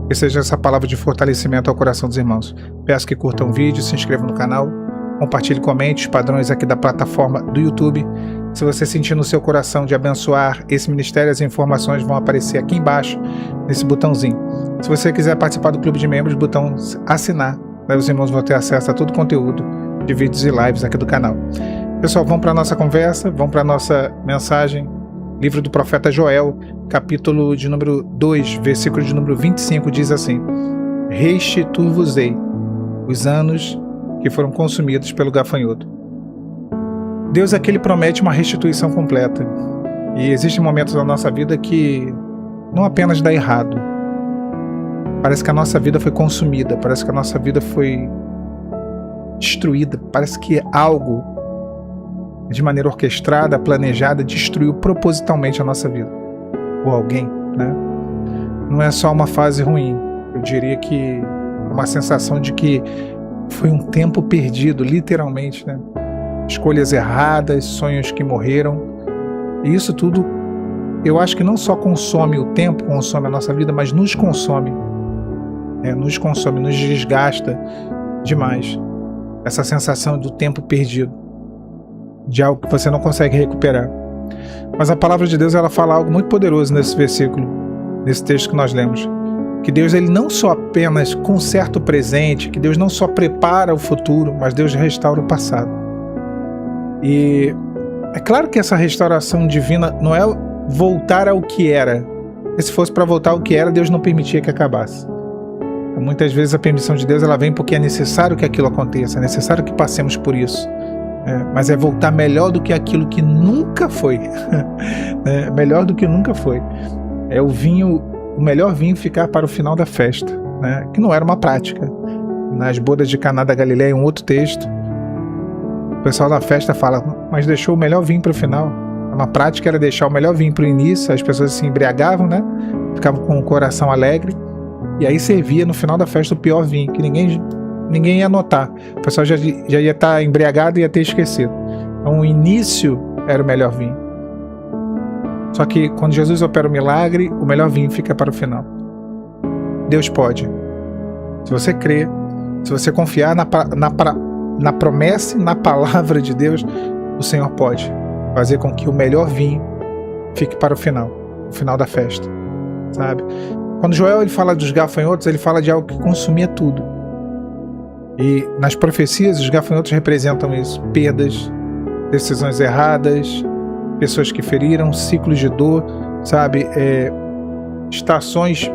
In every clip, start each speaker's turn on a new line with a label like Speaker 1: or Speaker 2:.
Speaker 1: Que seja essa palavra de fortalecimento ao coração dos irmãos. Peço que curtam o vídeo, se inscrevam no canal, compartilhe, comente os padrões aqui da plataforma do YouTube. Se você sentir no seu coração de abençoar esse ministério, as informações vão aparecer aqui embaixo, nesse botãozinho. Se você quiser participar do clube de membros, botão assinar. Aí os irmãos vão ter acesso a todo o conteúdo de vídeos e lives aqui do canal. Pessoal, vamos para a nossa conversa, vamos para a nossa mensagem. Livro do profeta Joel, capítulo de número 2, versículo de número 25, diz assim: Restituir-vos-ei os anos que foram consumidos pelo gafanhoto. Deus é que Ele promete uma restituição completa. E existem momentos na nossa vida que não apenas dá errado. Parece que a nossa vida foi consumida, parece que a nossa vida foi destruída, parece que algo de maneira orquestrada, planejada, destruiu propositalmente a nossa vida. Ou alguém, né? Não é só uma fase ruim. Eu diria que uma sensação de que foi um tempo perdido, literalmente, né? Escolhas erradas, sonhos que morreram. E isso tudo, eu acho que não só consome o tempo, consome a nossa vida, mas nos consome. Nos consome, nos desgasta demais. Essa sensação do tempo perdido, de algo que você não consegue recuperar. Mas a palavra de Deus, ela fala algo muito poderoso nesse versículo, nesse texto que nós lemos. Que Deus, ele não só apenas conserta o presente, que Deus não só prepara o futuro, mas Deus restaura o passado. E é claro que essa restauração divina não é voltar ao que era. E se fosse para voltar ao que era, Deus não permitia que acabasse. Muitas vezes a permissão de Deus, ela vem porque é necessário que aquilo aconteça, é necessário que passemos por isso. Mas é voltar melhor do que aquilo que nunca foi. Melhor do que nunca foi. É o melhor vinho ficar para o final da festa, né? Que não era uma prática. Nas bodas de Caná da Galileia, um outro texto, o pessoal da festa fala, mas deixou o melhor vinho para o final. Uma prática era deixar o melhor vinho para o início, as pessoas se embriagavam, né? Ficavam com o coração alegre, e aí servia no final da festa o pior vinho, que ninguém ia notar. O pessoal já ia estar embriagado e ia ter esquecido. Então o início era o melhor vinho. Só que quando Jesus opera o milagre, o melhor vinho fica para o final. Deus pode. Se você crer, se você confiar na promessa e na palavra de Deus, o Senhor pode fazer com que o melhor vinho fique para o final da festa, sabe? Quando Joel, ele fala dos gafanhotos, ele fala de algo que consumia tudo. E nas profecias, os gafanhotos representam isso: perdas, decisões erradas, pessoas que feriram, ciclos de dor, sabe? Estações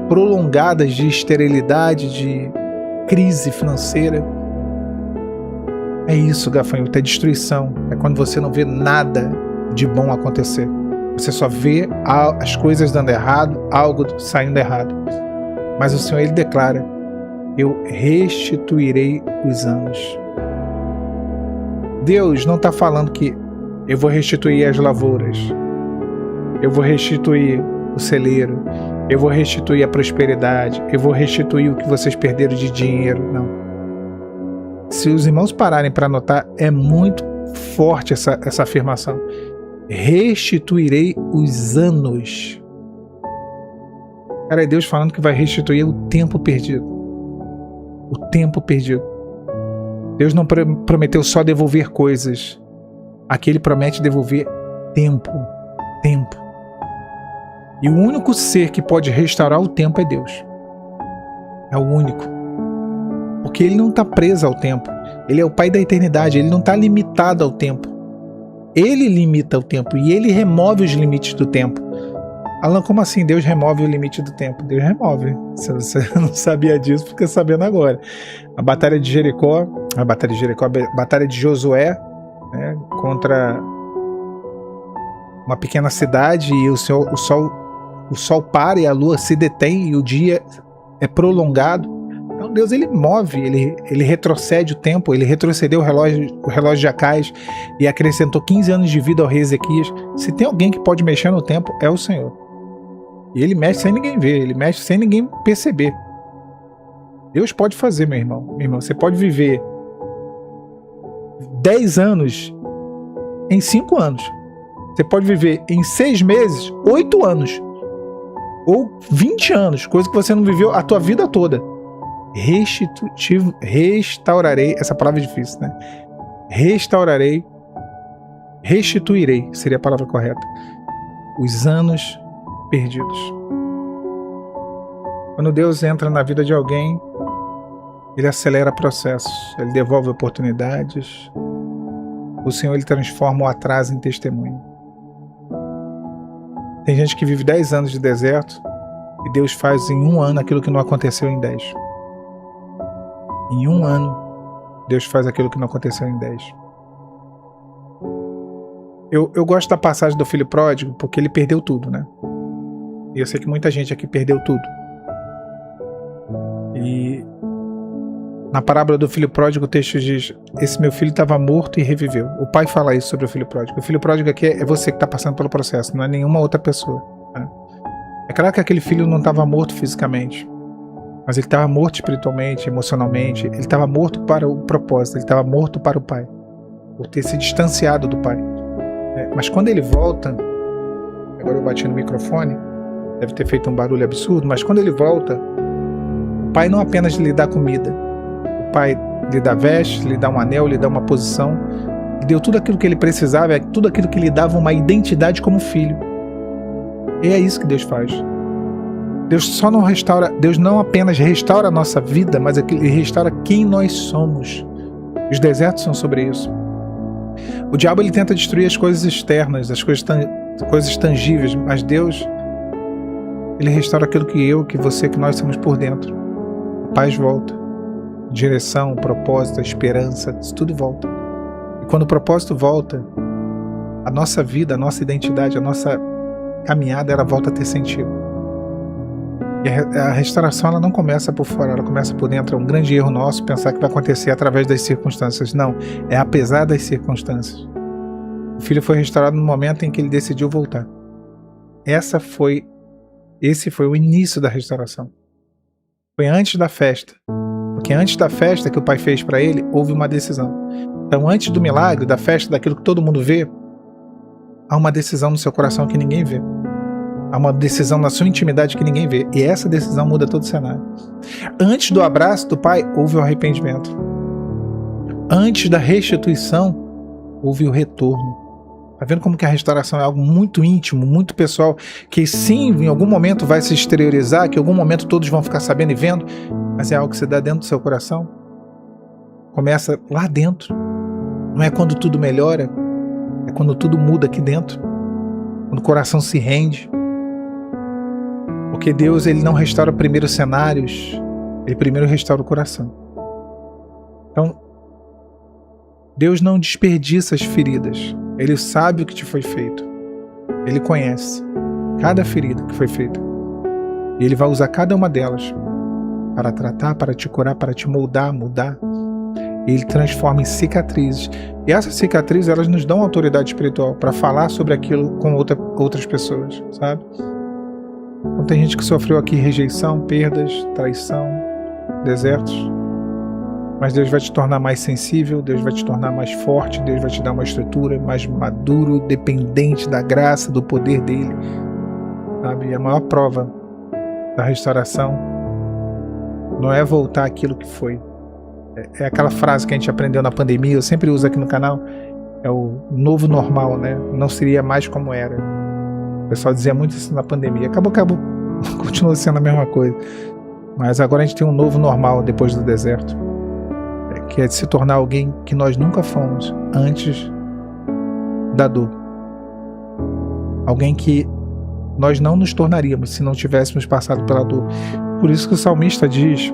Speaker 1: prolongadas de esterilidade, de crise financeira. É isso, gafanhoto, é destruição. É quando você não vê nada de bom acontecer. Você só vê as coisas dando errado, algo saindo errado. Mas o Senhor, ele declara: eu restituirei os anos. Deus não está falando que eu vou restituir as lavouras, eu vou restituir o celeiro, eu vou restituir a prosperidade, eu vou restituir o que vocês perderam de dinheiro. Não. Se os irmãos pararem para notar, é muito forte essa afirmação. Restituirei os anos. Cara, é Deus falando que vai restituir o tempo perdido. O tempo perdido. Deus não prometeu só devolver coisas. Aqui Ele promete devolver tempo. Tempo. E o único ser que pode restaurar o tempo é Deus. É o único. Porque Ele não está preso ao tempo. Ele é o Pai da eternidade. Ele não está limitado ao tempo. Ele limita o tempo e Ele remove os limites do tempo. Alan, como assim Deus remove o limite do tempo? Deus remove. Se você não sabia disso, fica sabendo agora. A batalha de Jericó, a batalha de Josué, né, contra uma pequena cidade, e o sol para e a lua se detém e o dia é prolongado. Então Deus, ele move, ele retrocede o tempo. Ele retrocedeu o relógio de Acais e acrescentou 15 anos de vida ao rei Ezequias. Se tem alguém que pode mexer no tempo, é o Senhor. E ele mexe sem ninguém ver, ele mexe sem ninguém perceber. Deus pode fazer, meu irmão. Meu irmão, você pode viver 10 anos em 5 anos. Você pode viver em 6 meses, 8 anos. Ou 20 anos, coisa que você não viveu a tua vida toda. Restaurarei, essa palavra é difícil, né? Restituirei, seria a palavra correta, os anos perdidos. Quando Deus entra na vida de alguém, Ele acelera processos, Ele devolve oportunidades. O Senhor, Ele transforma o atraso em testemunho. Tem gente que vive 10 anos de deserto e Deus faz em 1 ano aquilo que não aconteceu em 10. Em 1 ano, Deus faz aquilo que não aconteceu em 10. Eu gosto da passagem do filho pródigo porque ele perdeu tudo, né? E eu sei que muita gente aqui perdeu tudo. E na parábola do filho pródigo o texto diz: esse meu filho estava morto e reviveu. O pai fala isso sobre o filho pródigo. O filho pródigo aqui é você que está passando pelo processo, não é nenhuma outra pessoa, né? É claro que aquele filho não estava morto fisicamente, mas ele estava morto espiritualmente, emocionalmente. Ele estava morto para o propósito, ele estava morto para o pai, por ter se distanciado do pai. Mas quando ele volta, agora eu bati no microfone, deve ter feito um barulho absurdo, mas quando ele volta, o pai não apenas lhe dá comida, o pai lhe dá veste, lhe dá um anel, lhe dá uma posição, lhe deu tudo aquilo que ele precisava, tudo aquilo que lhe dava uma identidade como filho. E é isso que Deus faz. Deus não apenas restaura a nossa vida, mas Ele restaura quem nós somos. Os desertos são sobre isso. O diabo, ele tenta destruir as coisas externas, as coisas tangíveis, mas Deus, Ele restaura aquilo que você, que nós somos por dentro. A paz volta, direção, propósito, a esperança, isso tudo volta. E quando o propósito volta, a nossa vida, a nossa identidade, a nossa caminhada, ela volta a ter sentido. E a restauração, ela não começa por fora, ela começa por dentro. É um grande erro nosso pensar que vai acontecer através das circunstâncias. Não, é apesar das circunstâncias. O filho foi restaurado no momento em que ele decidiu voltar. Esse foi o início da restauração. Foi antes da festa. Porque antes da festa que o pai fez para ele, houve uma decisão. Então, antes do milagre, da festa, daquilo que todo mundo vê, há uma decisão no seu coração que ninguém vê. Há uma decisão na sua intimidade que ninguém vê. E essa decisão muda todo o cenário. Antes do abraço do pai, houve o arrependimento. Antes da restituição, houve o retorno. Tá vendo como que a restauração é algo muito íntimo, muito pessoal, que sim, em algum momento vai se exteriorizar, que em algum momento todos vão ficar sabendo e vendo, mas é algo que você dá dentro do seu coração. Começa lá dentro. Não é quando tudo melhora, é quando tudo muda aqui dentro. Quando o coração se rende. Porque Deus, Ele não restaura primeiro os cenários, Ele primeiro restaura o coração. Então, Deus não desperdiça as feridas. Ele sabe o que te foi feito. Ele conhece cada ferida que foi feita. E Ele vai usar cada uma delas para tratar, para te curar, para te moldar, mudar. Ele transforma em cicatrizes. E essas cicatrizes, elas nos dão autoridade espiritual para falar sobre aquilo com outras pessoas, sabe? Então tem gente que sofreu aqui rejeição, perdas, traição, desertos. Mas Deus vai te tornar mais sensível, Deus vai te tornar mais forte, Deus vai te dar uma estrutura mais maduro, dependente da graça, do poder dele. Sabe? E a maior prova da restauração não é voltar àquilo que foi. É aquela frase que a gente aprendeu na pandemia, eu sempre uso aqui no canal, é o novo normal, né? Não seria mais como era. O pessoal dizia muito isso na pandemia. Acabou, continua sendo a mesma coisa. Mas agora a gente tem um novo normal depois do deserto. Que é de se tornar alguém que nós nunca fomos antes da dor. Alguém que nós não nos tornaríamos se não tivéssemos passado pela dor. Por isso que o salmista diz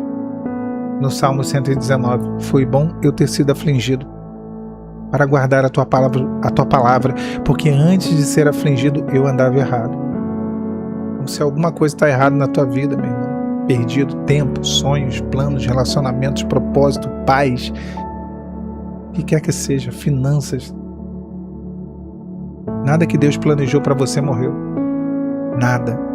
Speaker 1: no Salmo 119: foi bom eu ter sido afligido para guardar a tua palavra, porque antes de ser afligido eu andava errado. Então, se alguma coisa está errada na tua vida, meu irmão, perdido, tempo, sonhos, planos, relacionamentos, propósito, paz, o que quer que seja, finanças, nada que Deus planejou para você morreu. Nada.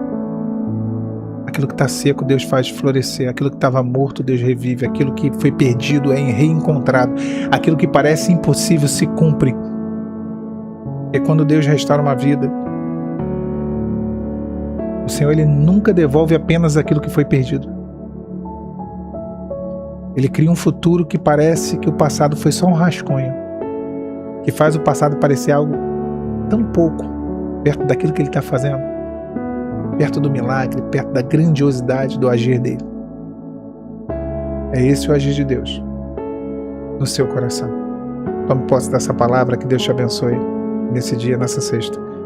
Speaker 1: Aquilo que está seco, Deus faz florescer. Aquilo que estava morto, Deus revive. Aquilo que foi perdido é reencontrado. Aquilo que parece impossível se cumpre. É quando Deus restaura uma vida. O Senhor, Ele nunca devolve apenas aquilo que foi perdido. Ele cria um futuro que parece que o passado foi só um rascunho, que faz o passado parecer algo tão pouco perto daquilo que Ele está fazendo, perto do milagre, perto da grandiosidade do agir dele. É esse o agir de Deus no seu coração. Tome posse dessa palavra, que Deus te abençoe nesse dia, nessa sexta.